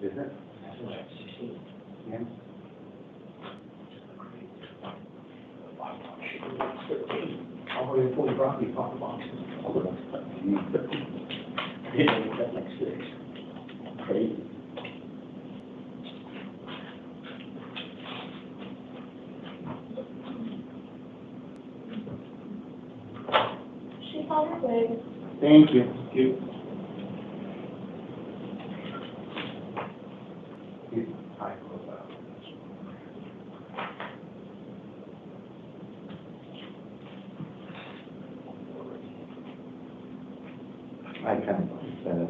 Isn't it? Yeah. How about you pull the property off the box? That's like 6. Crazy. She's on her way. Thank you. Thank you. I kind of said it.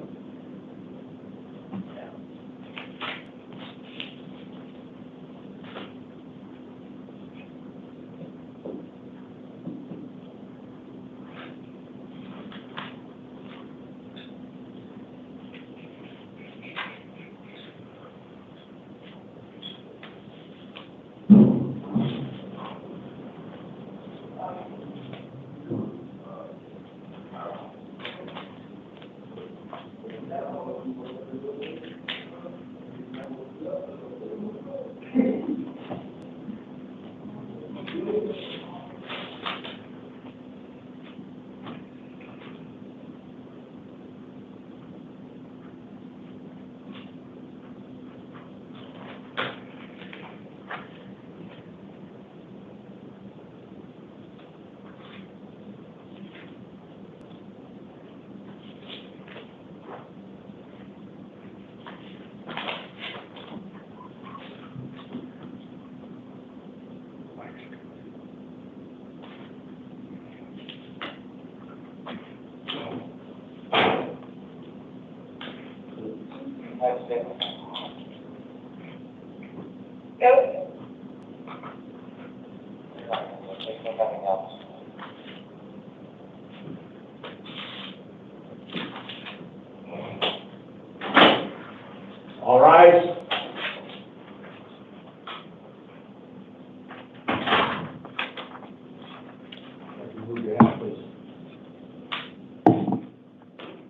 All rise.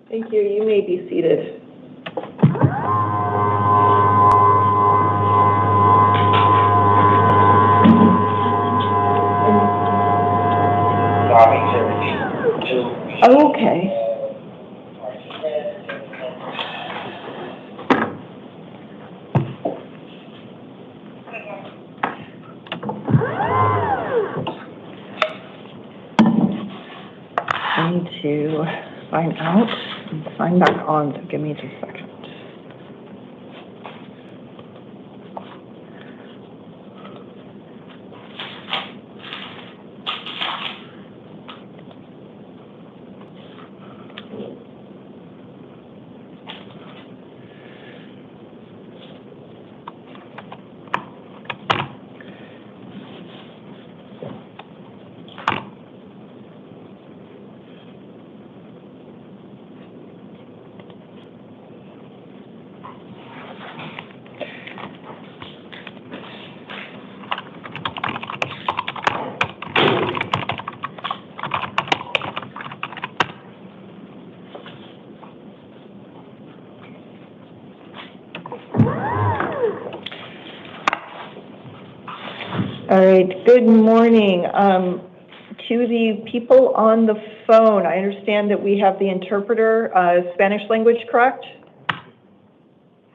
Thank you. You may be seated. Okay. I need to sign out and sign back on, so give me just a second. All right, good morning. To the people on the phone, I understand that we have the interpreter, Spanish language, correct?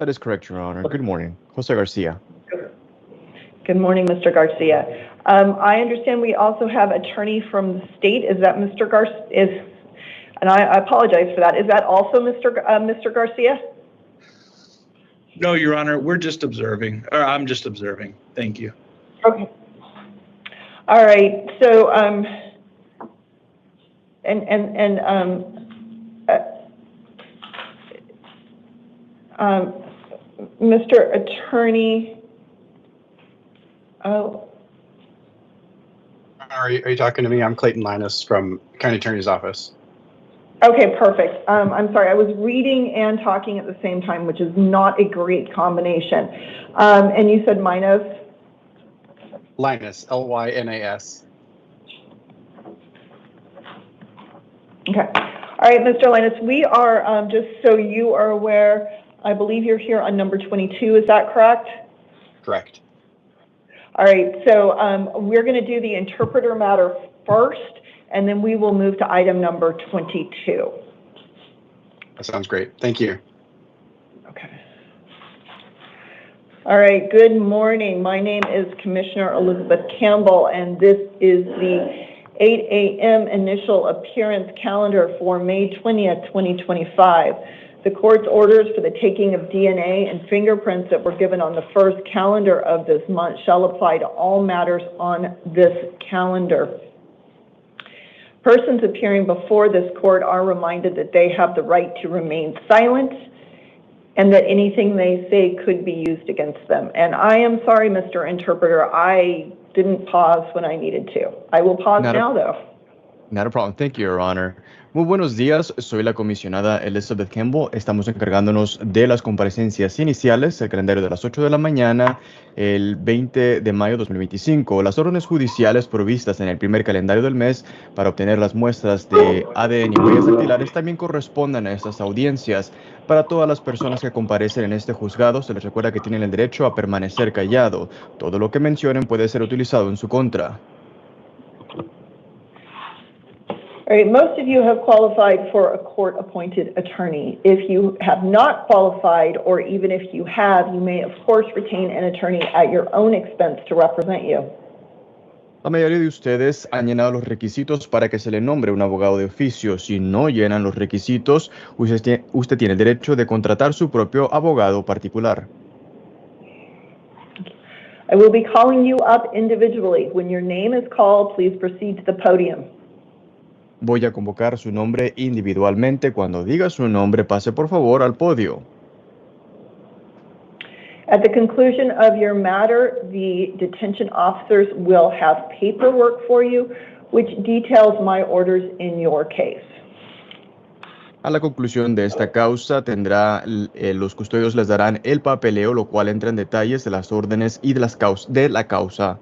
That is correct, Your Honor. Good morning. Jose Garcia. Good morning, Mr. Garcia. I understand we also have attorney from the state. Is that Mr. Garcia? And I apologize for that. Is that also Mr. Garcia? No, Your Honor, we're just observing, or I'm just observing. Thank you. Okay. All right. So, Mr. Attorney, oh. Are you talking to me? I'm Clayton Linus from County Attorney's Office. Okay, perfect. I'm sorry, I was reading and talking at the same time, which is not a great combination. And you said Minos? Linus, L-Y-N-A-S. Okay. All right, Mr. Linus, we are, just so you are aware, I believe you're here on number 22, is that correct? Correct. All right, so we're going to do the interpreter matter first, and then we will move to item number 22. That sounds great. Thank you. Okay. All right, good morning. My name is Commissioner Elizabeth Campbell, and this is the 8 a.m. initial appearance calendar for May 20th, 2025. The court's orders for the taking of DNA and fingerprints that were given on the first calendar of this month shall apply to all matters on this calendar. Persons appearing before this court are reminded that they have the right to remain silent and that anything they say could be used against them. And I am sorry, Mr. Interpreter, I didn't pause when I needed to. I will pause now, though. Not a problem. Thank you, Your Honor. Muy buenos días. Soy la comisionada Elizabeth Campbell. Estamos encargándonos de las comparecencias iniciales, el calendario de las 8 de la mañana, el 20 de mayo de 2025. Las órdenes judiciales provistas en el primer calendario del mes para obtener las muestras de ADN y huellas dactilares también corresponden a estas audiencias. Para todas las personas que comparecen en este juzgado, se les recuerda que tienen el derecho a permanecer callado. Todo lo que mencionen puede ser utilizado en su contra. All right, most of you have qualified for a court-appointed attorney. If you have not qualified, or even if you have, you may, of course, retain an attorney at your own expense to represent you. La mayoría de ustedes han llenado los requisitos para que se le nombre un abogado de oficio. Si no llenan los requisitos, usted tiene el derecho de contratar su propio abogado particular. I will be calling you up individually. When your name is called, please proceed to the podium. Voy a convocar su nombre individualmente. Cuando diga su nombre, pase por favor al podio. At the conclusion of your matter, the detention officers will have paperwork for you, which details my orders in your case. A la conclusión de esta causa, los custodios les darán el papeleo, lo cual entra en detalles de las órdenes y de la causa.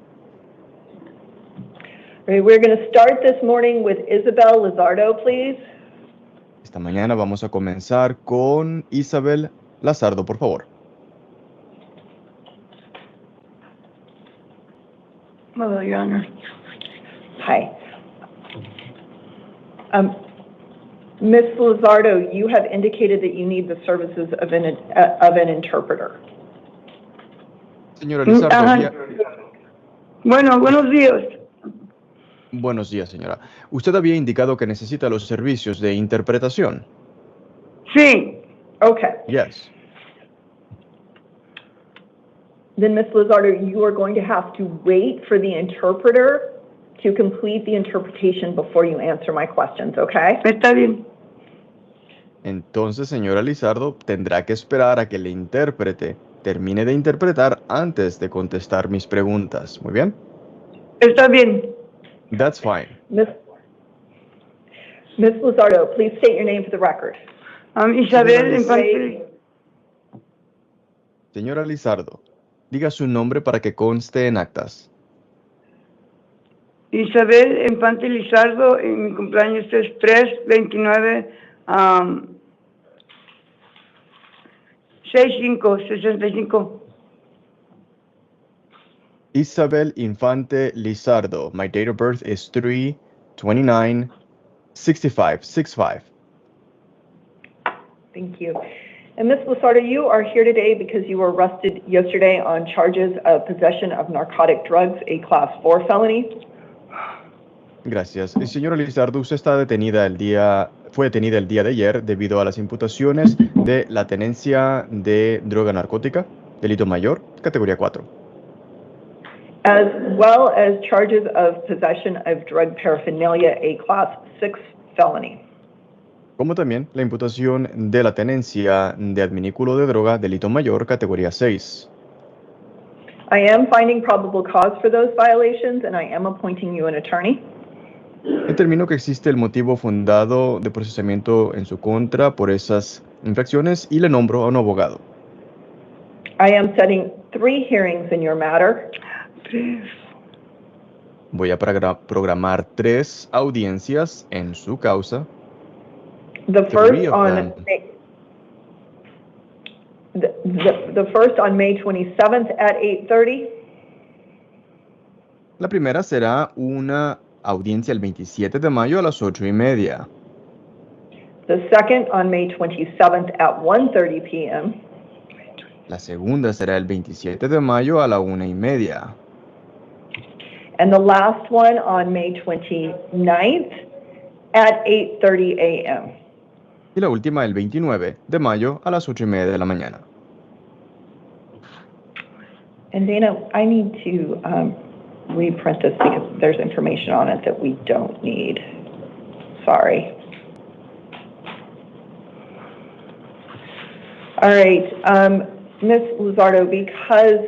Right, we're going to start this morning with Isabel Lizardo, please. Esta mañana vamos a comenzar con Isabel Lizardo, por favor. Hello, Your Honor. Hi. Ms. Lizardo, you have indicated that you need the services of an interpreter. Señora Lizardo, Bueno, buenos días. Buenos días, señora. Usted había indicado que necesita los servicios de interpretación. Sí. Okay. Yes. Then, Ms. Lizardo, you are going to have to wait for the interpreter to complete the interpretation before you answer my questions, okay? Está bien. Entonces, señora Lizardo, tendrá que esperar a que el intérprete termine de interpretar antes de contestar mis preguntas. ¿Muy bien? Está bien. That's fine. Ms. Lizardo, please state your name for the record. Isabel Infante. Señora Lizardo, diga su nombre para que conste en actas. Isabel Infante Lizardo, y mi cumpleaños es 3/29, 65. Isabel Infante Lizardo. My date of birth is 3/29/65. Thank you. And Ms. Lizardo, you are here today because you were arrested yesterday on charges of possession of narcotic drugs, a Class 4 felony. Gracias. Señora Lizardo, usted fue detenida el día de ayer debido a las imputaciones de la tenencia de droga narcótica, delito mayor, categoría 4. As well as charges of possession of drug paraphernalia, a Class 6 felony. Como también la imputación de la tenencia de adminículo de droga, delito mayor, categoría 6. I am finding probable cause for those violations, and I am appointing you an attorney. Determino que existe el motivo fundado de procesamiento en su contra por esas infracciones y le nombro a un abogado. I am setting 3 hearings in your matter. Voy a programar 3 audiencias en su causa. The first on The first on May 27th at 8:30. La primera será una audiencia el 27 de mayo a las 8:30. The second on May 27th at 1:30 p.m. La segunda será el 27 de mayo a la 1:30. And the last one on May 29th at 8:30 a.m. Y la última el 29 de mayo a las 8:30 de la mañana. And Dana, I need to reprint this because there's information on it that we don't need. Sorry. All right, Ms. Luzardo, because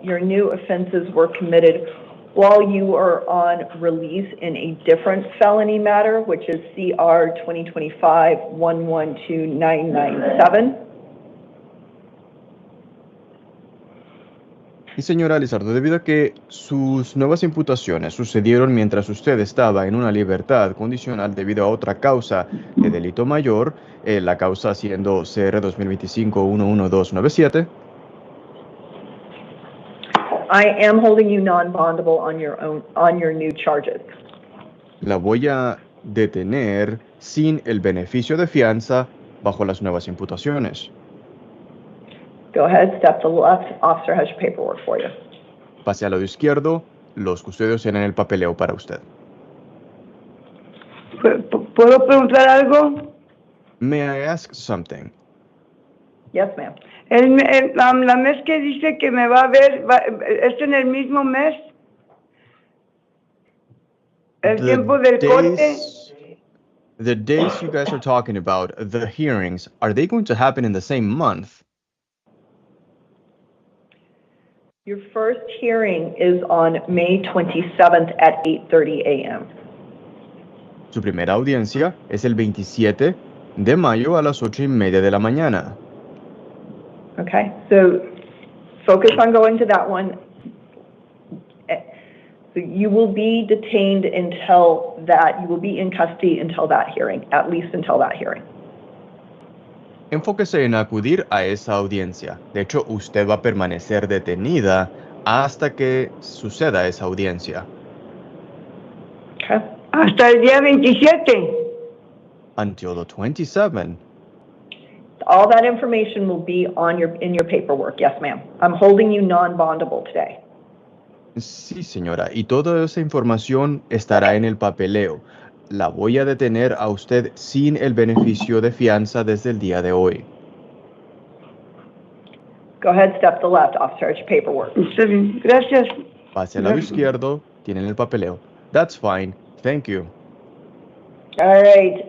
your new offenses were committed while you were on release in a different felony matter, which is CR 2025-112997. Y señora Lizardo, debido a que sus nuevas imputaciones sucedieron mientras usted estaba en una libertad condicional debido a otra causa de delito mayor, la causa siendo CR 2025-11297, I am holding you non-bondable on your new charges. la voy a detener sin el beneficio de fianza bajo las nuevas imputaciones. Go ahead, step to the left. Officer has your paperwork for you. Pase al lado izquierdo, los custodios tienen el papeleo para usted. ¿Puedo preguntar algo? May I ask something? Yes, ma'am. La mes que dice que me va a ver, ¿es en el mismo mes? ¿El tiempo del corte? The days you guys are talking about, the hearings, are they going to happen in the same month? Your first hearing is on May 27th at 8:30 a.m. Su primera audiencia es el 27 de mayo a las 8:30 de la mañana. Okay, so focus on going to that one. So you will be detained until that, you will be in custody until that hearing, at least until that hearing. Enfóquese en acudir a esa audiencia. De hecho, usted va a permanecer detenida hasta que suceda esa audiencia. Okay. Hasta el día 27. Until the 27th. All that information will be in your paperwork. Yes, ma'am. I'm holding you non-bondable today. Sí, señora. Y toda esa información estará en el papeleo. La voy a detener a usted sin el beneficio de fianza desde el día de hoy. Go ahead, step to the left, officer, it's your paperwork. Está bien, gracias. Pase al lado izquierdo, tienen el papeleo. That's fine. Thank you. All right,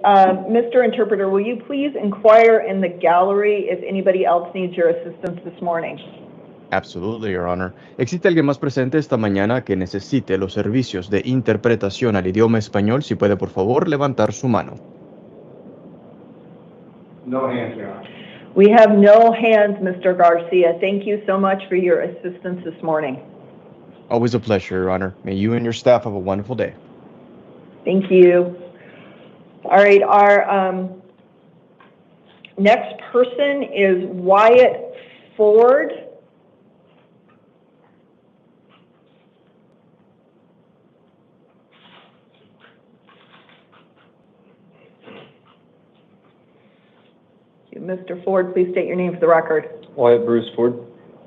Mr. Interpreter, will you please inquire in the gallery if anybody else needs your assistance this morning? Absolutely, Your Honor. ¿Existe alguien más presente esta mañana que necesite los servicios de interpretación al idioma español? Si puede, por favor, levantar su mano. No hands, Your Honor. We have no hands, Mr. Garcia. Thank you so much for your assistance this morning. Always a pleasure, Your Honor. May you and your staff have a wonderful day. Thank you. All right, our next person is Wyatt Ford. Mr. Ford, please state your name for the record. Wyatt Bruce Ford.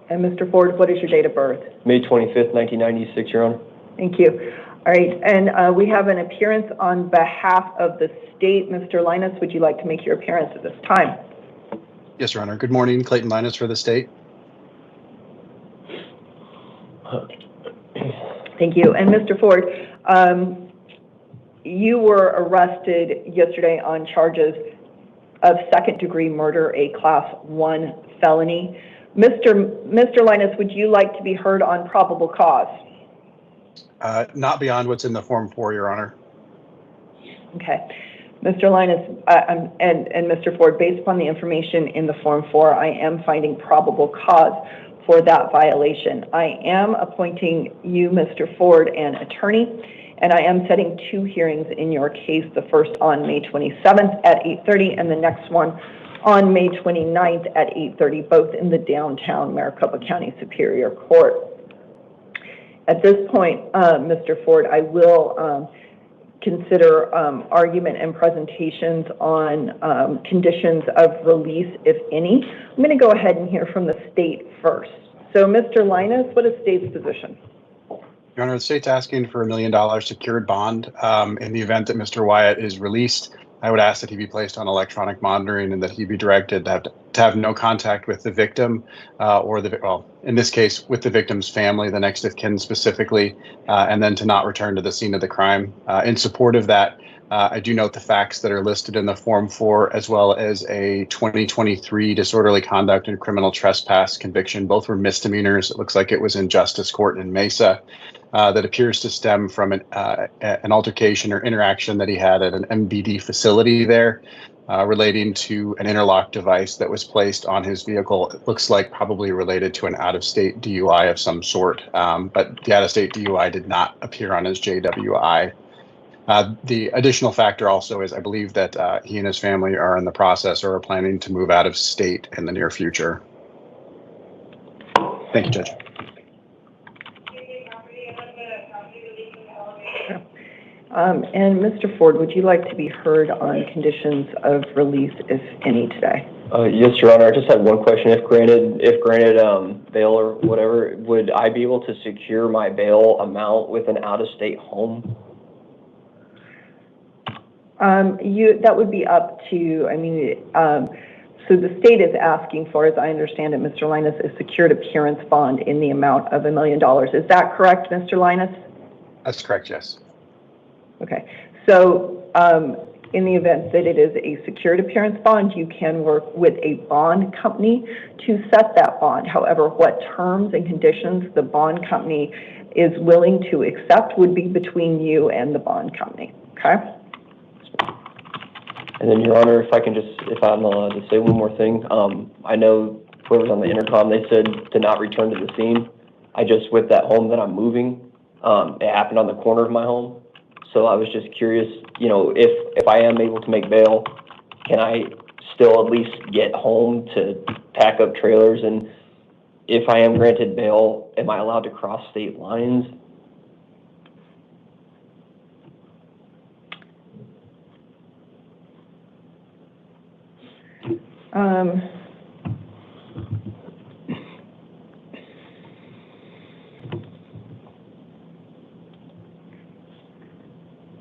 And Mr. Ford, what is your date of birth? May 25th, 1996, Your Honor. Thank you. All right, and we have an appearance on behalf of the state. Mr. Linus, would you like to make your appearance at this time? Yes, Your Honor. Good morning. Clayton Linus for the state. Thank you. And Mr. Ford, you were arrested yesterday on charges of second-degree murder, a Class 1 felony. Mr. Linus, would you like to be heard on probable cause? Not beyond what's in the Form 4, Your Honor. Okay. Mr. Linus and Mr. Ford, based upon the information in the Form 4, I am finding probable cause for that violation. I am appointing you, Mr. Ford, an attorney, and I am setting 2 hearings in your case, the first on May 27th at 8:30 and the next one on May 29th at 8:30, both in the downtown Maricopa County Superior Court. At this point, Mr. Ford, I will consider argument and presentations on conditions of release, if any. I'm going to go ahead and hear from the state first. So, Mr. Linus, what is state's position? Your Honor, the state's asking for $1 million secured bond. In the event that Mr. Wyatt is released, I would ask that he be placed on electronic monitoring and that he be directed to have no contact with the victim or in this case, with the victim's family, the next of kin specifically, and then to not return to the scene of the crime. In support of that, I do note the facts that are listed in the Form 4, as well as a 2023 disorderly conduct and criminal trespass conviction. Both were misdemeanors. It looks like it was in Justice Court in Mesa. That appears to stem from an altercation or interaction that he had at an MBD facility there relating to an interlock device that was placed on his vehicle. It looks like probably related to an out-of-state DUI of some sort, but the out-of-state DUI did not appear on his JWI. The additional factor also is I believe that he and his family are in the process or are planning to move out of state in the near future. Thank you, Judge. And Mr. Ford, would you like to be heard on conditions of release, if any, today? Yes, Your Honor. I just had one question. If granted bail or whatever, would I be able to secure my bail amount with an out-of-state home? That would be up to, so the state is asking for, as I understand it, Mr. Linus, a secured appearance bond in the amount of $1 million. Is that correct, Mr. Linus? That's correct, yes. Okay. So in the event that it is a secured appearance bond, you can work with a bond company to set that bond. However, what terms and conditions the bond company is willing to accept would be between you and the bond company. Okay? And then, Your Honor, if I'm allowed to say one more thing, I know whoever's on the intercom, they said to not return to the scene. With that home that I'm moving, it happened on the corner of my home. So I was just curious, if I am able to make bail, can I still at least get home to pack up trailers? And if I am granted bail, am I allowed to cross state lines?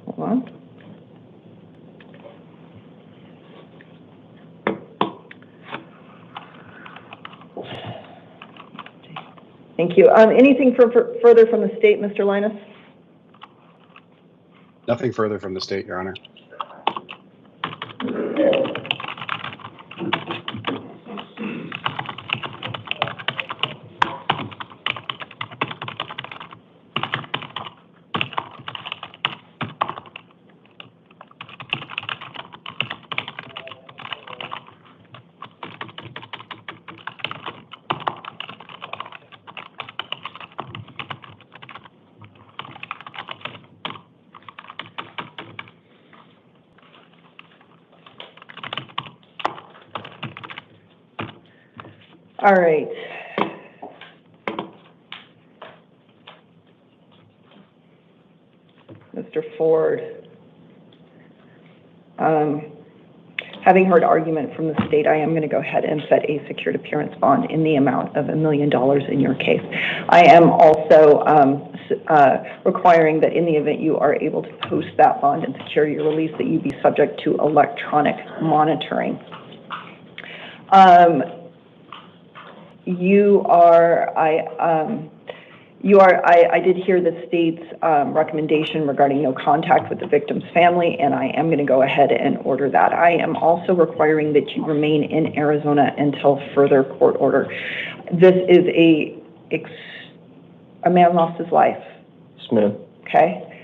Hold on. Thank you. Anything further from the state, Mr. Linus? Nothing further from the state, Your Honor. All right. Mr. Ford, having heard argument from the state, I am going to go ahead and set a secured appearance bond in the amount of $1 million in your case. I am also requiring that in the event you are able to post that bond and secure your release, that you be subject to electronic monitoring. I did hear the state's recommendation regarding no contact with the victim's family, and I am going to go ahead and order that. I am also requiring that you remain in Arizona until further court order. This is a man lost his life. Yes, ma'am. Okay.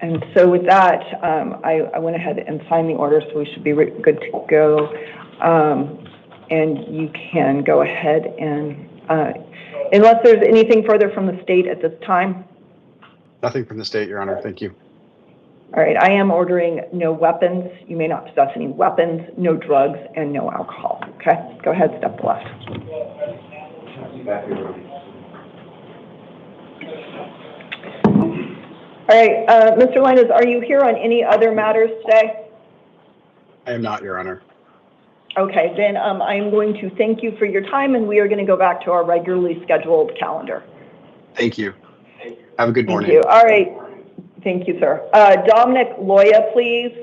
And so with that, I went ahead and signed the order, so we should be good to go. And you can go ahead and, unless there's anything further from the state at this time. Nothing from the state, Your Honor. Thank you. All right, I am ordering no weapons. You may not possess any weapons, no drugs, and no alcohol. Okay, go ahead, step to left. All right, Mr. Linus, are you here on any other matters today? I am not, Your Honor. Okay, then I am going to thank you for your time, and we are going to go back to our regularly scheduled calendar. Thank you. Have a good morning. Thank you. All right. Thank you, sir. Dominic Loya, please.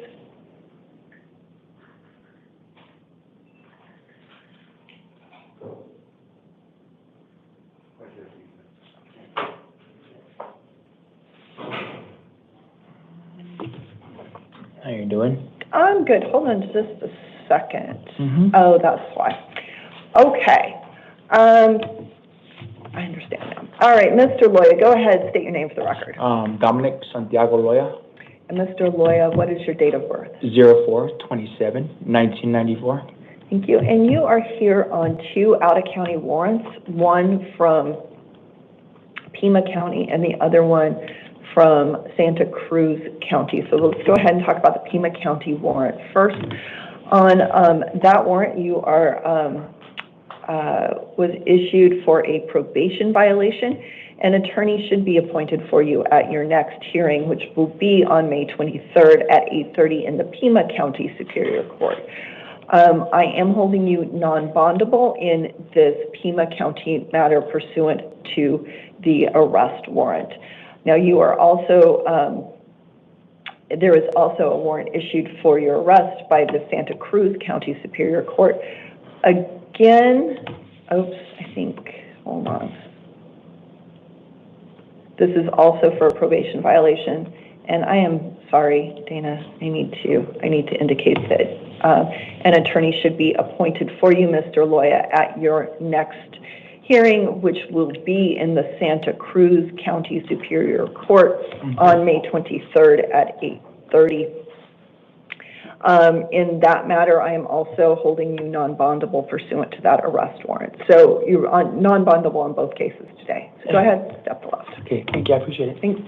How you doing? I'm good. Hold on just a second. Oh, that's why. Okay. I understand now. All right, Mr. Loya, go ahead. State your name for the record. Dominic Santiago Loya, And Mr. Loya, what is your date of birth? 04/27/1994. Thank you. And you are here on 2 out-of-county warrants, one from Pima County and the other one from Santa Cruz County. So let's go ahead and talk about the Pima County warrant first. On that warrant, you are was issued for a probation violation. An attorney should be appointed for you at your next hearing, which will be on May 23rd at 8:30 in the Pima County Superior Court. I am holding you non-bondable in this Pima County matter pursuant to the arrest warrant. Now, you are also, there is also a warrant issued for your arrest by the Santa Cruz County Superior Court. Again, oops, I think, hold on. This is also for a probation violation, and I am sorry, Dana, I need to indicate that an attorney should be appointed for you, Mr. Loya, at your next hearing, which will be in the Santa Cruz County Superior Court on May 23rd at 8:30. In that matter, I am also holding you non-bondable pursuant to that arrest warrant. So you're on non-bondable on both cases today. So go ahead, step to left. Okay, thank you, I appreciate it. Thanks.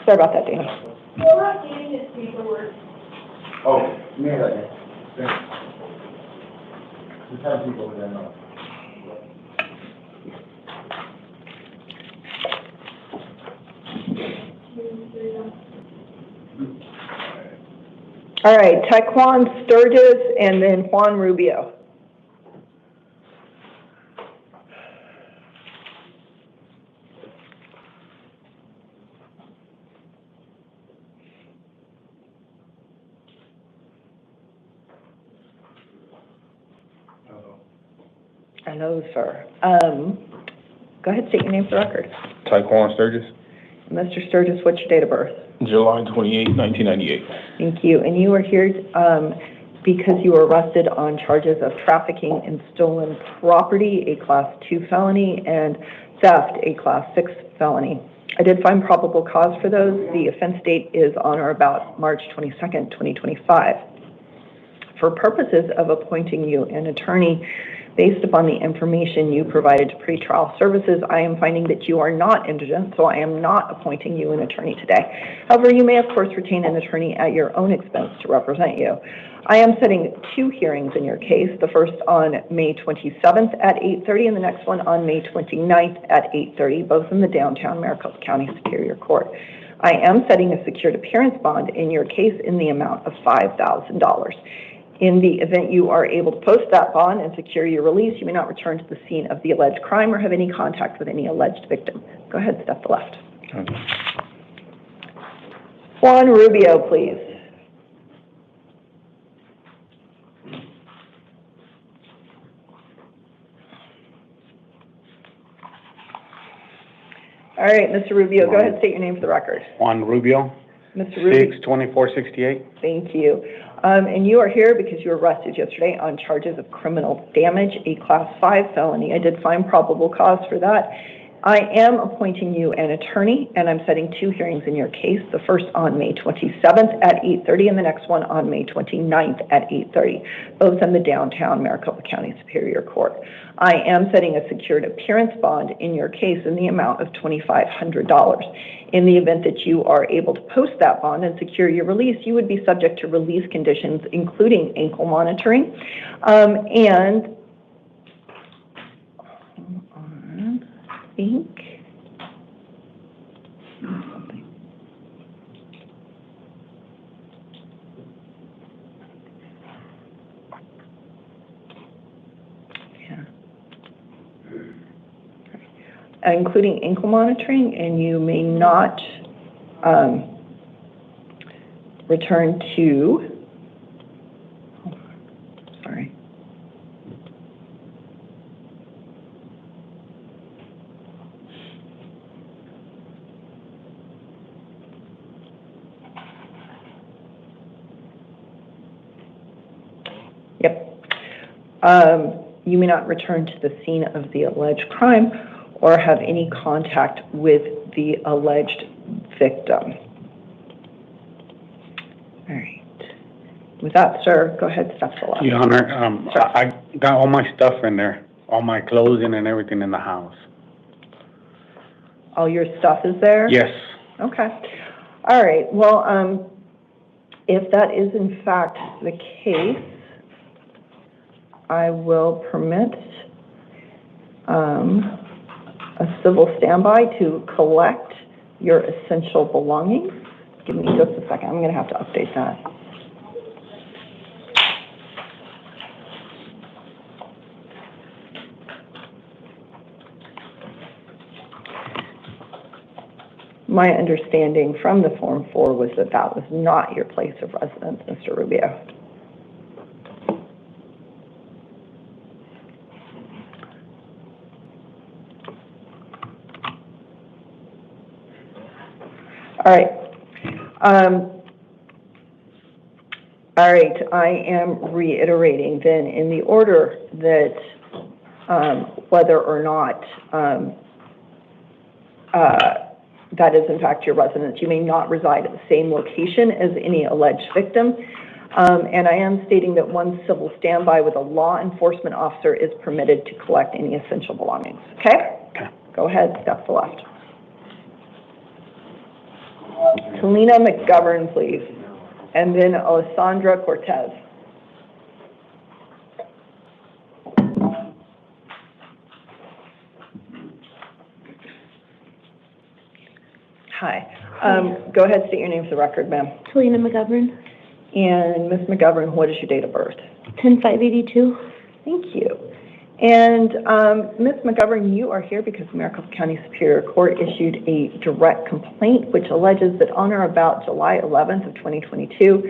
Sorry about that, Dana. Oh, man, just have people over there now. All right, Taekwon Sturgis and then Juan Rubio. Hello, sir. Go ahead, state your name for the record. Taekwon Sturgis. Mr. Sturgis, what's your date of birth? July 28, 1998. Thank you. And you are here because you were arrested on charges of trafficking in stolen property, a Class 2 felony, and theft, a Class 6 felony. I did find probable cause for those. The offense date is on or about March 22nd, 2025. For purposes of appointing you an attorney, based upon the information you provided to pretrial services, I am finding that you are not indigent, so I am not appointing you an attorney today. However, you may, of course, retain an attorney at your own expense to represent you. I am setting 2 hearings in your case, the first on May 27th at 8:30 and the next one on May 29th at 8:30, both in the downtown Maricopa County Superior Court. I am setting a secured appearance bond in your case in the amount of $5,000. In the event you are able to post that bond and secure your release, you may not return to the scene of the alleged crime or have any contact with any alleged victim. Go ahead, step to left. Okay. Juan Rubio, please. All right, Mr. Rubio, go ahead, state your name for the record. Juan Rubio, Mr. Rubio. 6/24/68. Thank you. And you are here because you were arrested yesterday on charges of criminal damage, a Class 5 felony. I did find probable cause for that. I am appointing you an attorney, and I'm setting 2 hearings in your case, the first on May 27th at 8:30 and the next one on May 29th at 8:30, both in the downtown Maricopa County Superior Court. I am setting a secured appearance bond in your case in the amount of $2,500. In the event that you are able to post that bond and secure your release, you would be subject to release conditions, including ankle monitoring, and I think including ankle monitoring, and you may not return to, sorry. Yep. You may not return to the scene of the alleged crime or have any contact with the alleged victim. All right. With that, sir, go ahead, step to the left. Your Honor, I got all my stuff in there, all my clothing and everything in the house. All your stuff is there? Yes. Okay. All right. Well, if that is in fact the case, I will permit a civil standby to collect your essential belongings. Give me just a second. I'm going to have to update that. My understanding from the Form 4 was that that was not your place of residence, Mr. Rubio. All right. All right. I am reiterating then in the order that whether or not that is in fact your residence, you may not reside at the same location as any alleged victim. And I am stating that one civil standby with a law enforcement officer is permitted to collect any essential belongings. Okay? Okay. Go ahead, step to the left. Selena McGovern, please. And then Alessandra Cortez. Hi. Go ahead, state your name for the record, ma'am. Selena McGovern. And Ms. McGovern, what is your date of birth? 10/5/82. Thank you. And Ms. McGovern, you are here because the Maricopa County Superior Court issued a direct complaint which alleges that on or about July 11th of 2022,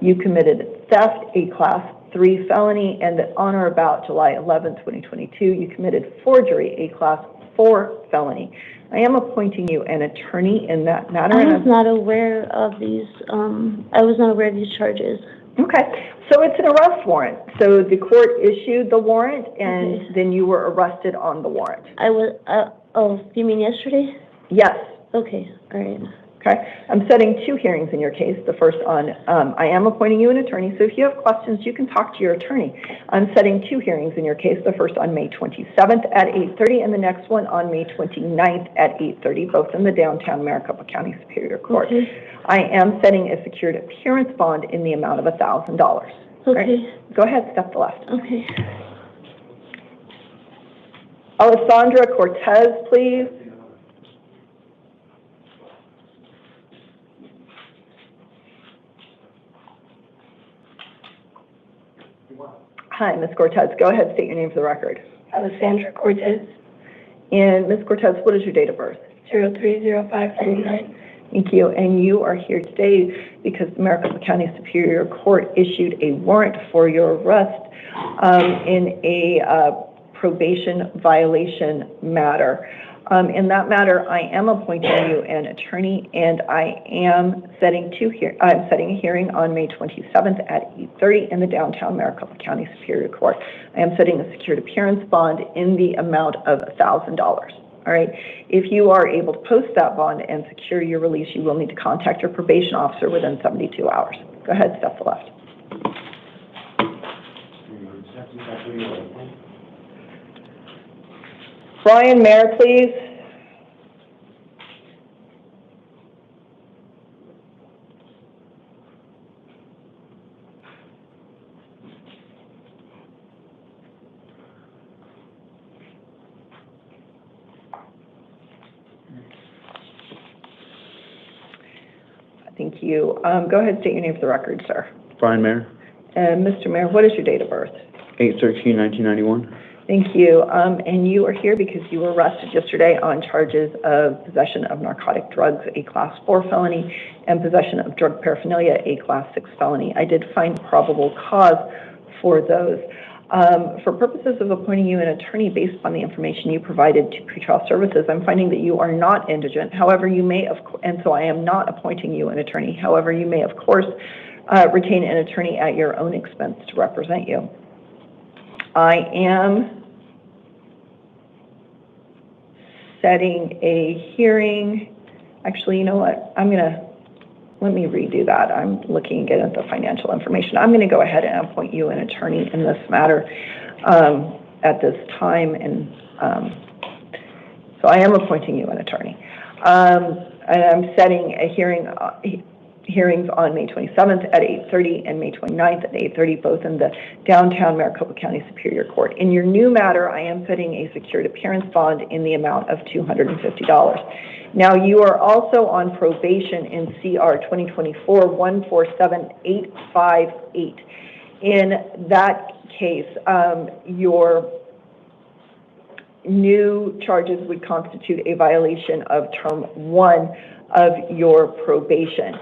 you committed theft, a Class 3 felony, and that on or about July 11th, 2022, you committed forgery, a Class 4 felony. I am appointing you an attorney in that matter. I was not aware of these. I was not aware of these charges. Okay, so it's an arrest warrant. So the court issued the warrant, and then you were arrested on the warrant. I was. Oh, you mean yesterday? Yes. Okay. All right. Okay. I'm setting 2 hearings in your case. The first on, I am appointing you an attorney, so if you have questions, you can talk to your attorney. I'm setting 2 hearings in your case, the first on May 27th at 8:30 and the next one on May 29th at 8:30, both in the downtown Maricopa County Superior Court. Okay. I am setting a secured appearance bond in the amount of $1,000. Okay. Right. Go ahead, step to the left. Okay. Alessandra Cortez, please. Hi, Ms. Cortez. Go ahead, state your name for the record. Alessandra Cortez. And Ms. Cortez, what is your date of birth? 03/05/99. Thank you. And you are here today because the Maricopa County Superior Court issued a warrant for your arrest in a probation violation matter. In that matter, I am appointing you an attorney, and I am setting I'm setting a hearing on May 27th at 8:30 in the downtown Maricopa County Superior Court. I am setting a secured appearance bond in the amount of $1,000. All right. If you are able to post that bond and secure your release, you will need to contact your probation officer within 72 hours. Go ahead, step to the left. Brian Mayer, please. Thank you. Go ahead and state your name for the record, sir. Brian Mayer, And Mr. Mayer, what is your date of birth? 8/13/1991. Thank you. And you are here because you were arrested yesterday on charges of possession of narcotic drugs, a Class 4 felony, and possession of drug paraphernalia, a Class 6 felony. I did find probable cause for those. For purposes of appointing you an attorney based on the information you provided to pretrial services, I'm finding that you are not indigent. However, you may, and so I am not appointing you an attorney. However, you may, of course, retain an attorney at your own expense to represent you. I am setting a hearing. Actually, you know what? Let me redo that. I'm looking again at the financial information. I'm going to go ahead and appoint you an attorney in this matter at this time. And so I am appointing you an attorney. And I'm setting a hearings on May 27th at 8:30 and May 29th at 8:30, both in the downtown Maricopa County Superior Court. In your new matter, I am setting a secured appearance bond in the amount of $250. Now, you are also on probation in CR 2024-147858. In that case, your new charges would constitute a violation of Term 1 of your probation.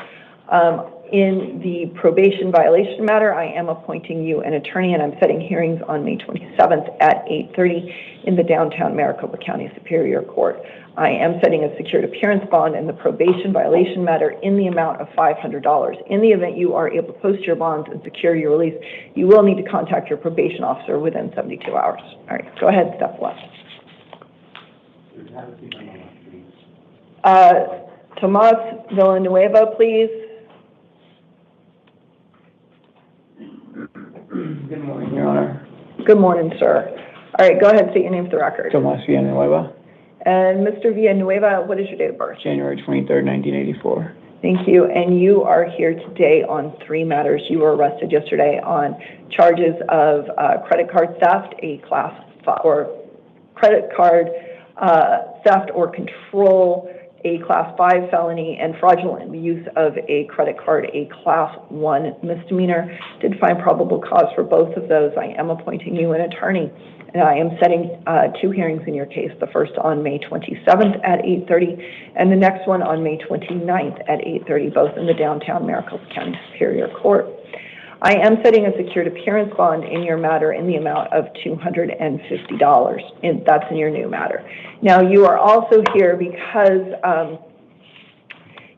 In the probation violation matter, I am appointing you an attorney, and I'm setting hearings on May 27th at 8:30 in the downtown Maricopa County Superior Court. I am setting a secured appearance bond in the probation violation matter in the amount of $500. In the event you are able to post your bonds and secure your release, you will need to contact your probation officer within 72 hours. All right, go ahead, step left. Tomas Villanueva, please. Good morning, Your Honor. Good morning, sir. All right, go ahead, state your name for the record. Tomas Villanueva, And Mr. Villanueva, what is your date of birth? January 23rd, 1984. Thank you. And you are here today on 3 matters. You were arrested yesterday on charges of credit card theft, a Class 5, or credit card theft or control, a Class 5 felony, and fraudulent use of a credit card, a Class 1 misdemeanor. Did find probable cause for both of those. I am appointing you an attorney, and I am setting 2 hearings in your case, the first on May 27th at 8:30, and the next one on May 29th at 8:30, both in the downtown Maricopa County Superior Court. I am setting a secured appearance bond in your matter in the amount of $250. That's in your new matter. Now, you are also here because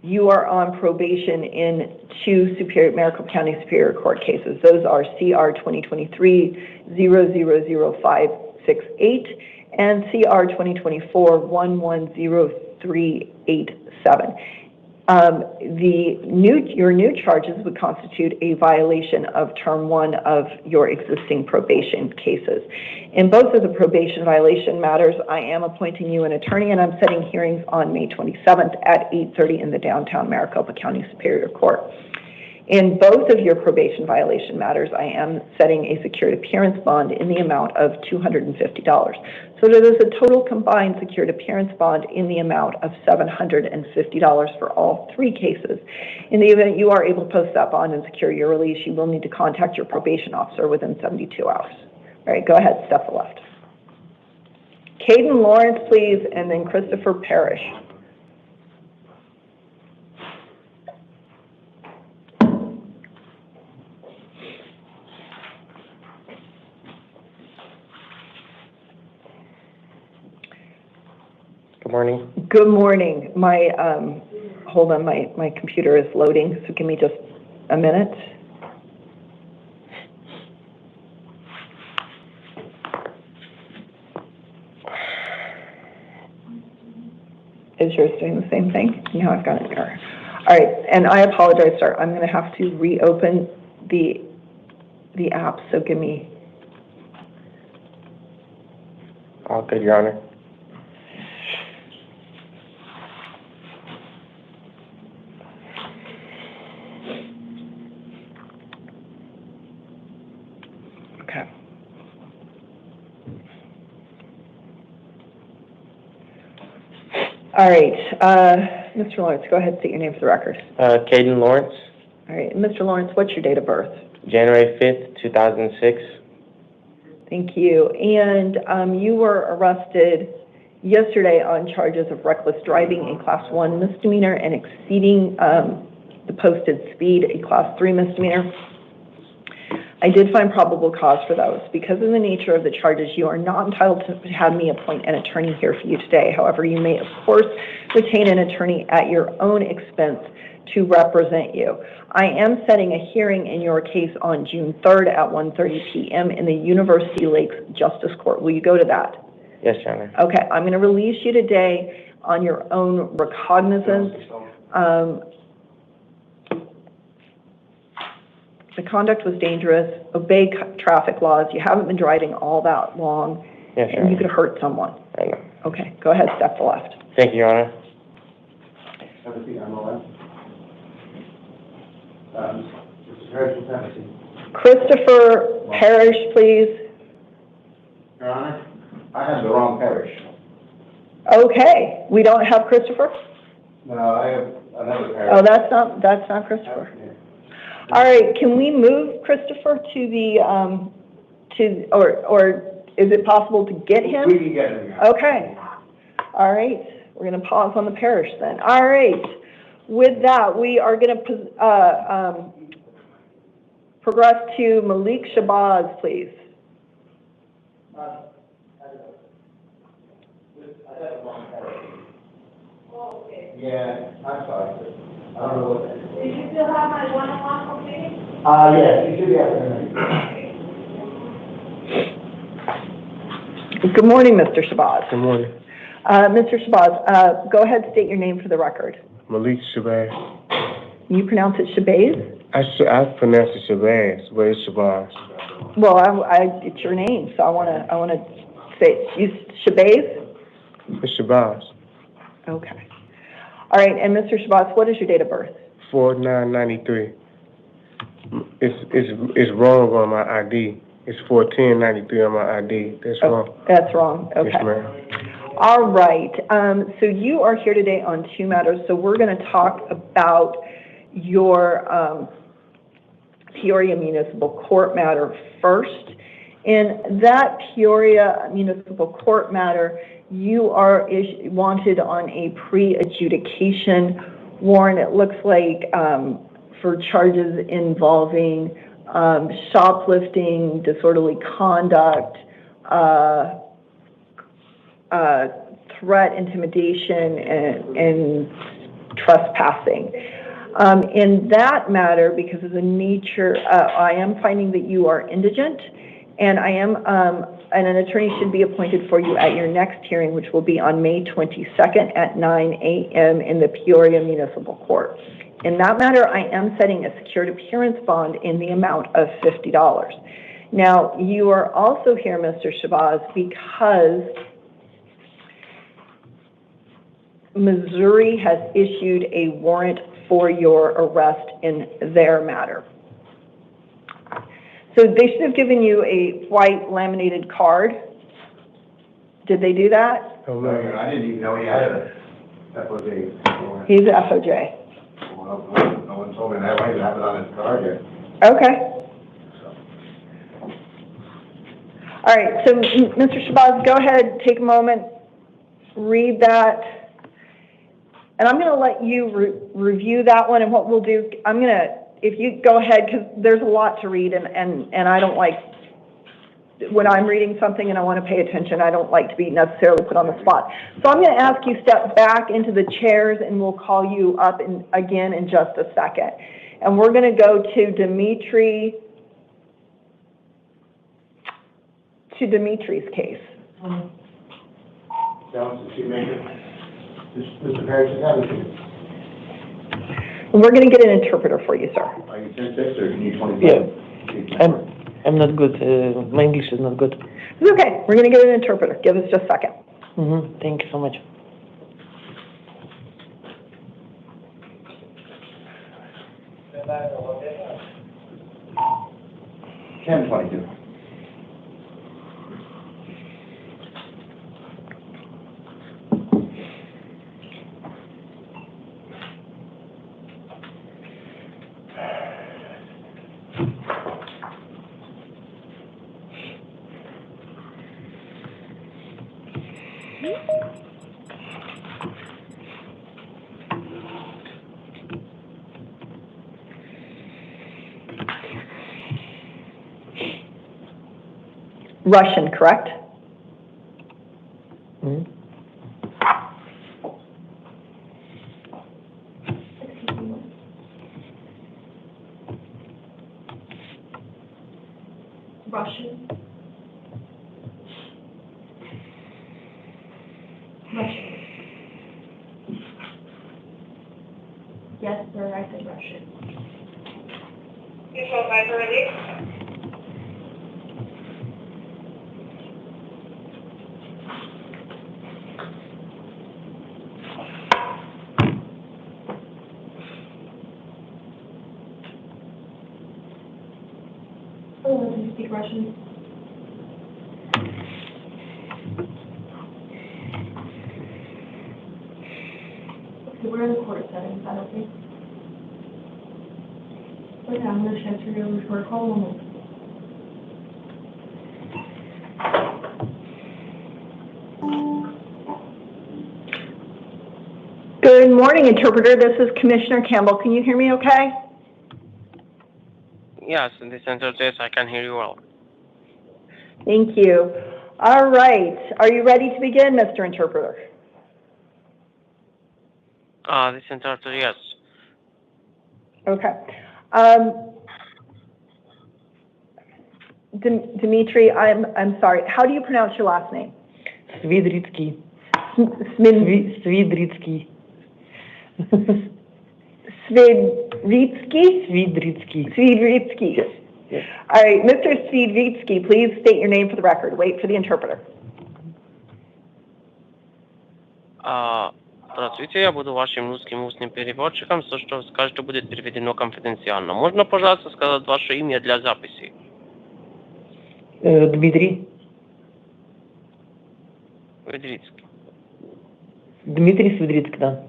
you are on probation in 2 Maricopa County Superior Court cases. Those are CR 2023-000568 and CR 2024-110387. Your new charges would constitute a violation of Term 1 of your existing probation cases. In both of the probation violation matters, I am appointing you an attorney, and I'm setting hearings on May 27th at 8:30 in the downtown Maricopa County Superior Court. In both of your probation violation matters, I am setting a secured appearance bond in the amount of $250. So there is a total combined secured appearance bond in the amount of $750 for all 3 cases. In the event you are able to post that bond and secure your release, you will need to contact your probation officer within 72 hours. All right, go ahead, step to the left. Caden Lawrence, please, and then Christopher Parrish. Good morning. Good morning. Hold on, my computer is loading, so give me just a minute. Is yours doing the same thing? No, I've got an error. All right, and I apologize, sir. I'm going to have to reopen the app, so give me. All good, Your Honor. Okay. All right, Mr. Lawrence, go ahead and state your name for the record. Caden Lawrence. All right, Mr. Lawrence, what's your date of birth? January 5th, 2006. Thank you. And you were arrested yesterday on charges of reckless driving, a Class 1 misdemeanor, and exceeding the posted speed, a Class 3 misdemeanor. I did find probable cause for those. Because of the nature of the charges, you are not entitled to have me appoint an attorney here for you today. However, you may, of course, retain an attorney at your own expense to represent you. I am setting a hearing in your case on June 3rd at 1:30 p.m. in the University Lakes Justice Court. Will you go to that? Yes, Your Honor. Okay, I'm going to release you today on your own recognizance. The conduct was dangerous. Obey traffic laws. You haven't been driving all that long, yes, and you could hurt someone. I know. Okay, go ahead, step to the left. Thank you, Your Honor. Have a seat, I'm all right. Mr. Harris, have a seat. Christopher Parrish, please. Your Honor, I have the wrong parish. Okay, we don't have Christopher? No, I have another parish. Oh, that's not Christopher. All right, can we move Christopher to the, or is it possible to get him? We can get him. Okay. All right, we're going to pause on the parish then. All right, with that, we are going to progress to Malik Shabazz, please. Yeah, I'm sorry. I don't know what that is. Did you still have my one-on-one completed? Yes, you should be able to. Good morning, Mr. Shabazz. Good morning. Mr. Shabazz, go ahead and state your name for the record. Malik Shabazz. You pronounce it Shabazz? I pronounce it Shabazz, but it's Shabazz. Well, it's your name, so I want to say Shabazz? It's Shabazz. Okay. All right, and Mr. Shabazz, what is your date of birth? 4993. It's wrong on my ID. It's 1493 on my ID. That's wrong. That's wrong. Okay. Yes, ma'am. All right. So you are here today on two matters. So we're going to talk about your Peoria Municipal Court matter first. In that Peoria Municipal Court matter, you are wanted on a pre-adjudication warrant. It looks like for charges involving shoplifting, disorderly conduct, threat, intimidation, and trespassing. In that matter, because of the nature, I am finding that you are indigent, and and an attorney should be appointed for you at your next hearing, which will be on May 22nd at 9 a.m. in the Peoria Municipal Court. In that matter, I am setting a secured appearance bond in the amount of $50. Now, you are also here, Mr. Shabazz, because Missouri has issued a warrant for your arrest in their matter. So they should have given you a white laminated card. Did they do that? Oh, no, I didn't even know he had a FOJ. He's a FOJ. Well, no one told me that. I didn't have it on his card yet. Okay. All right, so Mr. Shabazz, go ahead, take a moment, read that. And I'm going to let you review that one, and what we'll do, if you go ahead, because there's a lot to read, and I don't like, when I'm reading something and I want to pay attention, I don't like to be necessarily put on the spot. So I'm going to ask you step back into the chairs, and we'll call you up again in just a second. And we're going to go to Dimitri's case. Mr. Patterson, have a seat. We're going to get an interpreter for you, sir. Are you 10-6 or you need 25? Yeah, I'm not good. My English is not good. It's okay. We're going to get an interpreter. Give us just a second. Thank you so much. Ten 22. Russian, correct? Russian. Russian. Yes, sir, I said Russian. Control 5 for release. Oh, do you speak Russian? Okay, we're in the court setting, is that okay? Okay, I'm going to transfer you over to our call moment. Good morning, interpreter. This is Commissioner Campbell. Can you hear me okay? Yes, in the center, yes, I can hear you well. Thank you. All right. Are you ready to begin, Mr. Interpreter? The center, yes. Okay. Dmitry, I'm sorry. How do you pronounce your last name? Svidritsky. Svidritsky. Svidritsky. Yes. Yes. All right, Mr. Svidritsky, please state your name for the record. Wait for the interpreter. Здравствуйте, я буду вашим русским устным переводчиком. Все, что вы скажете, будет переведено конфиденциально. Можно, пожалуйста, сказать ваше имя для записи? Дмитрий. Светрицкий. Дмитрий Светрицкий, да.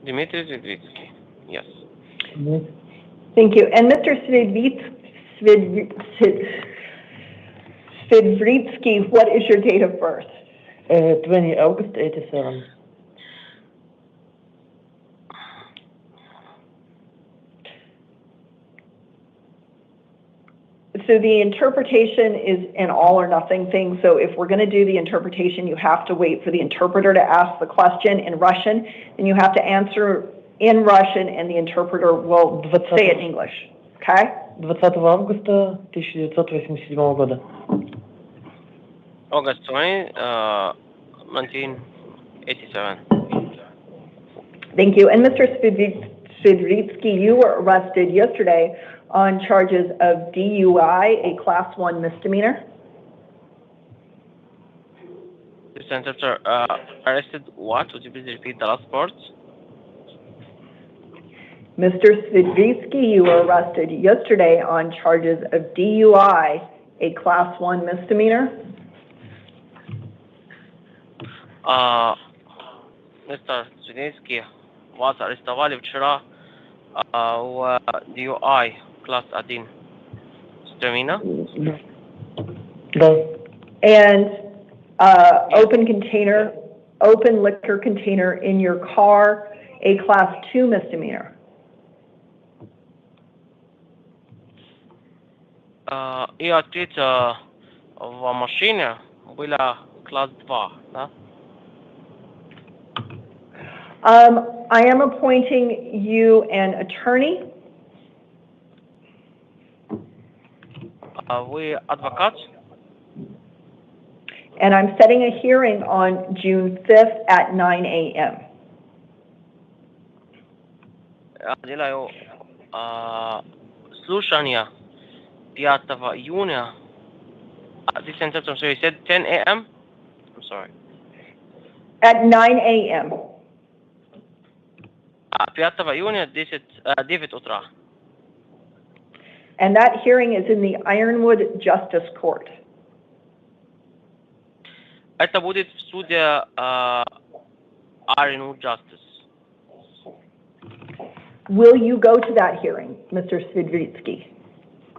Дмитрий Светрицкий. Yes. Thank you. And Mr. Svidritsky, what is your date of birth? 20 August 87. So the interpretation is an all or nothing thing. So if we're going to do the interpretation, you have to wait for the interpreter to ask the question in Russian, and you have to answer in Russian, and the interpreter will say it in English. Okay? 20 августа 1987 года. August 20, 1987. Thank you. And Mr. Svidritsky, you were arrested yesterday on charges of DUI, a Class 1 misdemeanor. The center, sir, arrested what? Would you please repeat the last part? Mr. Svidritsky, you were arrested yesterday on charges of DUI, a Class 1 misdemeanor. Mr. Svidritsky, вас арестовали вчера в DUI, класс 1. Misdemeanor? Да. And open liquor container in your car, a Class 2 misdemeanor. И открыть в машине было класс 2, да? I am appointing you an attorney. Вы адвокат? And I'm setting a hearing on June 5th at 9 a.m. Делаю слушание 5 июня. This sentence, so you said 10 a.m.? I'm sorry. At 9 a.m. 5 июня 9 утра. And that hearing is in the Ironwood Justice Court. Это будет в суде Ironwood Justice. Will you go to that hearing, Mr. Svidritsky?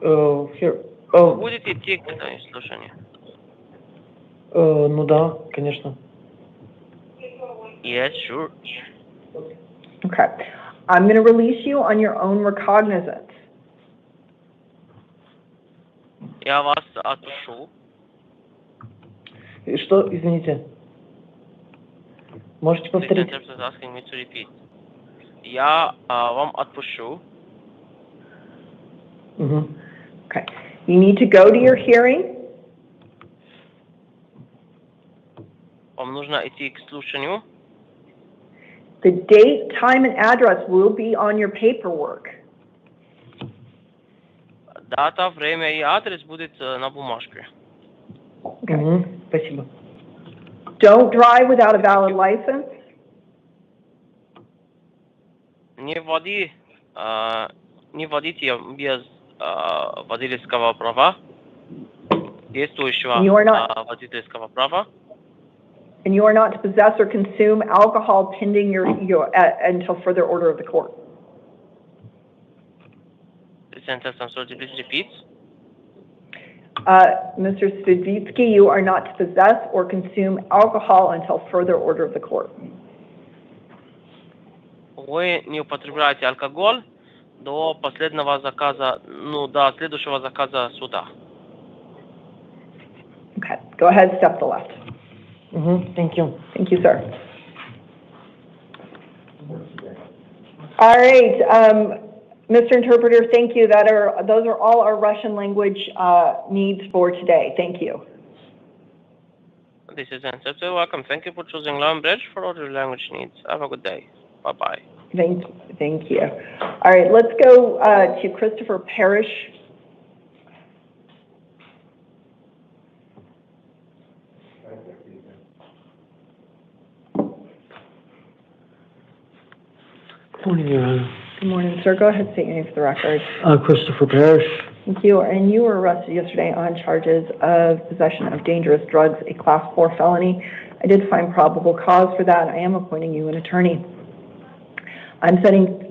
Here. Будете идти к этому слушанию? Ну да, конечно. Yes, sure. Okay. I'm going to release you on your own recognizance. Я вас отпущу. Что, извините? Можете повторить? This sentence is asking me to repeat. Я вам отпущу. Okay. You need to go to your hearing. Вам нужно идти к слушанию. The date, time, and address will be on your paperwork. Дата, время и адрес будет на бумажке. Okay. Спасибо. Don't drive without a valid license. Не водите без водительского права, действующего водительского права. And you are not to possess or consume alcohol pending until further order of the court. The sentence, I'm sorry, please repeat. Mr. Svidritsky, you are not to possess or consume alcohol until further order of the court. Вы не употребляете алкоголь до последнего заказа, до следующего заказа суда. Okay, go ahead, step to the left. Thank you. Thank you, sir. All right, Mr. Interpreter, thank you. Those are all our Russian language needs for today. Thank you. This is Ansep. Welcome. Thank you for choosing Bridge for all your language needs. Have a good day. Bye-bye. Thank you. All right, let's go to Christopher Parrish. Good morning, Your Honor. Good morning, sir. Go ahead, state your name for the record. Christopher Parrish. Thank you. And you were arrested yesterday on charges of possession of dangerous drugs, a Class 4 felony. I did find probable cause for that. I am appointing you an attorney. I'm setting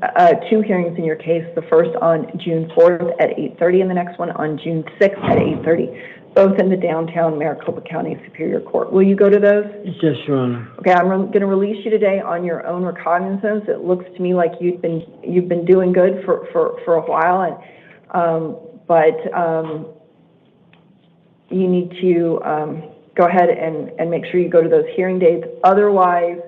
2 hearings in your case, the first on June 4th at 8:30 and the next one on June 6th at 8:30, both in the downtown Maricopa County Superior Court. Will you go to those? Yes, Your Honor. Okay, I'm going to release you today on your own recognizance. It looks to me like you've been doing good for a while, and but you need to go ahead and make sure you go to those hearing dates. Otherwise,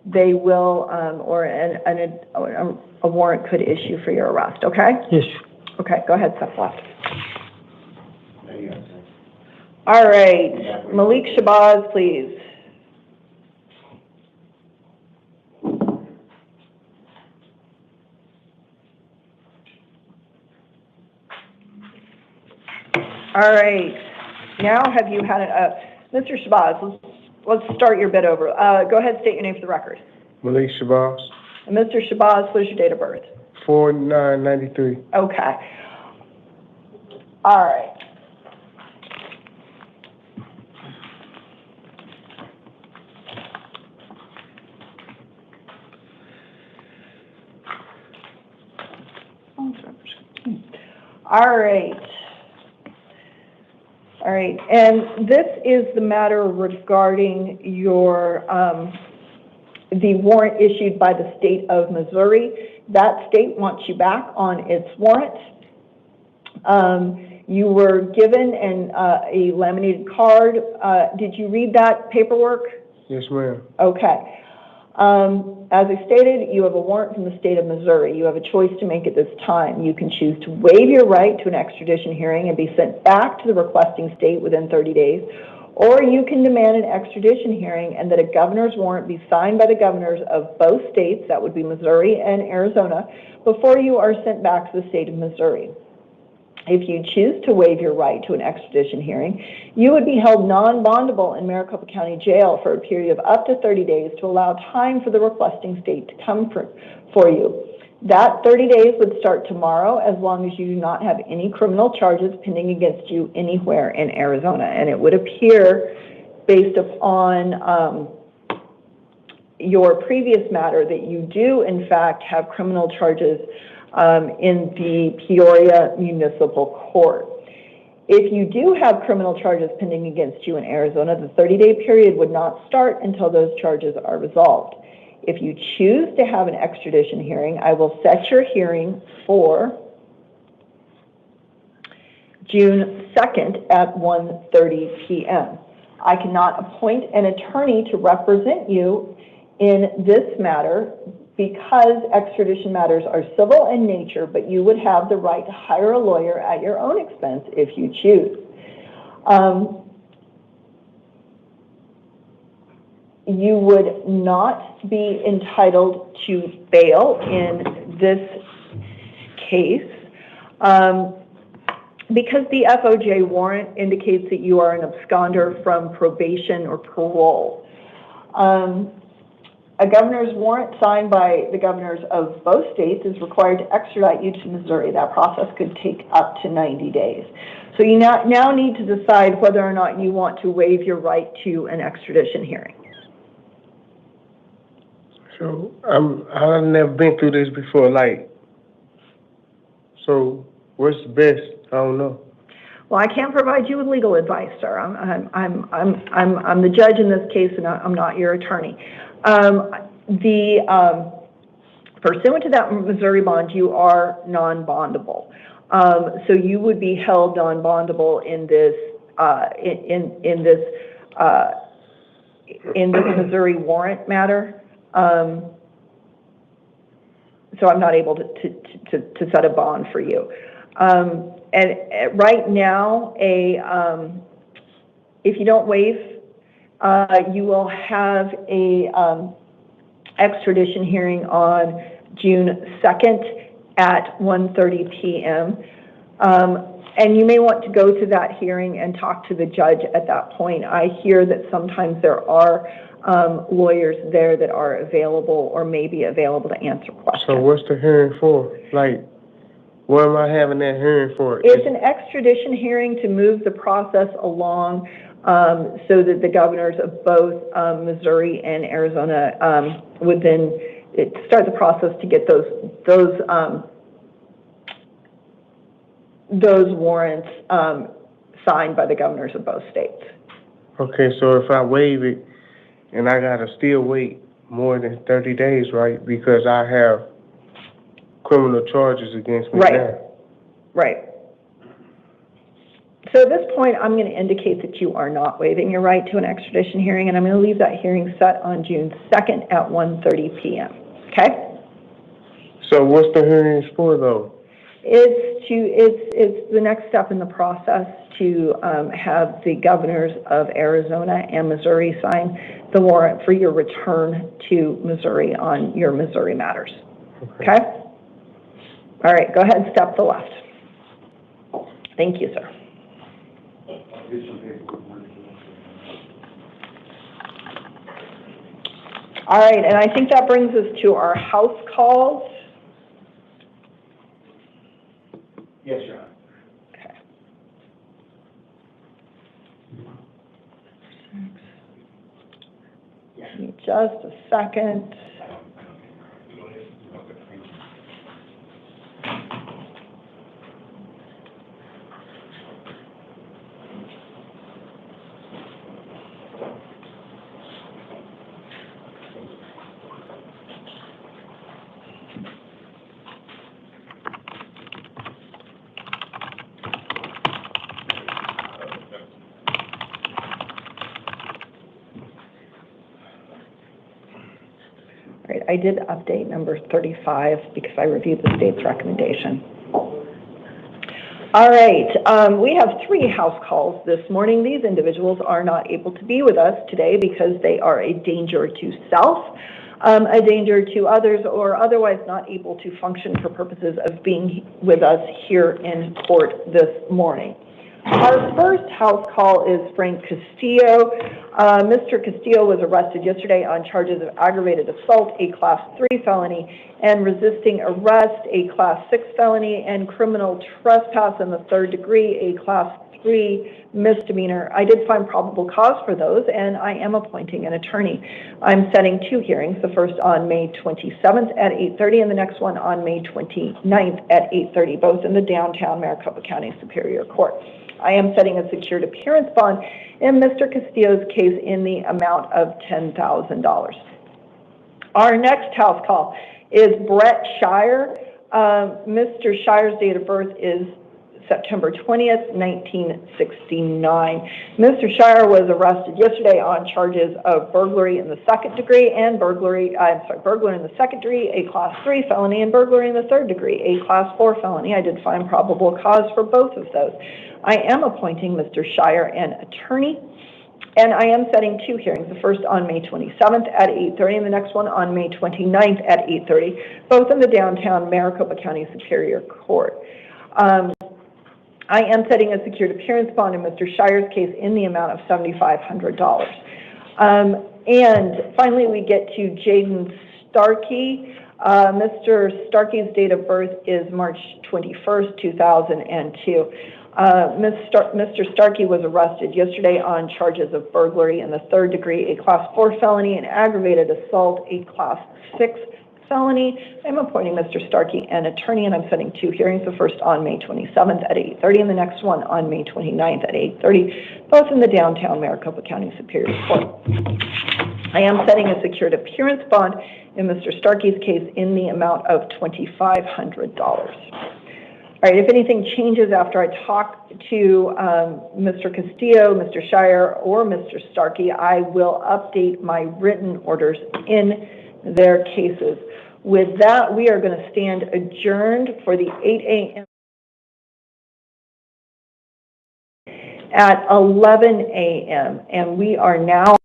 they will, or a warrant could issue for your arrest, okay? Yes. Okay, go ahead, step left. All right, Malik Shabazz, please. All right, now have you had Mr. Shabazz, let's start your bit over. Go ahead, state your name for the record. Malik Shabazz. And Mr. Shabazz, what is your date of birth? 4/9/93. Okay. All right. All right. All right, and this is the matter regarding your, the warrant issued by the state of Missouri. That state wants you back on its warrant. You were given a laminated card. Did you read that paperwork? Yes, ma'am. Okay. As I stated, you have a warrant from the state of Missouri. You have a choice to make at this time. You can choose to waive your right to an extradition hearing and be sent back to the requesting state within 30 days, Or you can demand an extradition hearing and that a governor's warrant be signed by the governors of both states, that would be Missouri and Arizona, before you are sent back to the state of Missouri. If you choose to waive your right to an extradition hearing, you would be held non-bondable in Maricopa County Jail for a period of up to 30 days to allow time for the requesting state to come for you. That 30 days would start tomorrow as long as you do not have any criminal charges pending against you anywhere in Arizona. And it would appear, based upon your previous matter, that you do, in fact, have criminal charges in the Peoria Municipal Court. If you do have criminal charges pending against you in Arizona, the 30-day period would not start until those charges are resolved. If you choose to have an extradition hearing, I will set your hearing for June 2nd at 1:30 p.m. I cannot appoint an attorney to represent you in this matter because extradition matters are civil in nature, but you would have the right to hire a lawyer at your own expense if you choose. You would not be entitled to bail in this case because the FOJ warrant indicates that you are an absconder from probation or parole. A governor's warrant signed by the governors of both states is required to extradite you to Missouri. That process could take up to 90 days. So you now need to decide whether or not you want to waive your right to an extradition hearing. So I've never been through this before. So what's the best? I don't know. Well, I can't provide you with legal advice, sir. I'm the judge in this case, and I'm not your attorney. Pursuant to that Missouri bond, you are non-bondable. So you would be held non-bondable in this Missouri warrant matter. So I'm not able to set a bond for you. And right now, if you don't waive, you will have a extradition hearing on June 2nd at 1:30 p.m. And you may want to go to that hearing and talk to the judge at that point. I hear that sometimes there are lawyers there that are available or may be available to answer questions. So what's the hearing for? What am I having that hearing for? It's an extradition hearing to move the process along so that the governors of both Missouri and Arizona would then start the process to get those warrants signed by the governors of both states. Okay, so if I waive it, and I gotta still wait more than 30 days, right? Because I have criminal charges against me now. Right. So at this point, I'm going to indicate that you are not waiving your right to an extradition hearing, and I'm going to leave that hearing set on June 2nd at 1:30 p.m. Okay? So what's the hearings for, though? It's the next step in the process to have the governors of Arizona and Missouri sign the warrant for your return to Missouri on your Missouri matters. Okay? All right, go ahead and step to the left. Thank you, sir. All right, and I think that brings us to our house calls. Yes, Your Honor. Okay. Give me just a second. I did update number 35 because I reviewed the state's recommendation. All right, we have 3 house calls this morning. These individuals are not able to be with us today because they are a danger to self, a danger to others, or otherwise not able to function for purposes of being with us here in court this morning. Our first house call is Frank Castillo. Mr. Castillo was arrested yesterday on charges of aggravated assault, a Class 3 felony, and resisting arrest, a Class 6 felony, and criminal trespass in the 3rd degree, a Class 3 misdemeanor. I did find probable cause for those, and I am appointing an attorney. I'm setting 2 hearings, the first on May 27th at 8:30, and the next one on May 29th at 8:30, both in the downtown Maricopa County Superior Court. I am setting a secured appearance bond in Mr. Castillo's case in the amount of $10,000. Our next house call is Brett Shire. Mr. Shire's date of birth is September 20th, 1969. Mr. Shire was arrested yesterday on charges of burglary in the 2nd degree and burglary in the 2nd degree, a Class 3 felony, and burglary in the 3rd degree, a Class 4 felony. I did find probable cause for both of those. I am appointing Mr. Shire an attorney, and I am setting 2 hearings, the first on May 27th at 8:30, and the next one on May 29th at 8:30, both in the downtown Maricopa County Superior Court. I am setting a secured appearance bond in Mr. Shire's case in the amount of $7,500. And finally, we get to Jaden Starkey. Mr. Starkey's date of birth is March 21st, 2002. Mr. Starkey was arrested yesterday on charges of burglary in the 3rd degree, a Class 4 felony, and aggravated assault, a Class 6 felony. I'm appointing Mr. Starkey an attorney, and I'm setting 2 hearings, the first on May 27th at 8:30, and the next one on May 29th at 8:30, both in the downtown Maricopa County Superior Court. I am setting a secured appearance bond in Mr. Starkey's case in the amount of $2,500. All right, if anything changes after I talk to Mr. Castillo, Mr. Shire, or Mr. Starkey, I will update my written orders in their cases. With that, we are going to stand adjourned for the 8 a.m. at 11 a.m. and we are now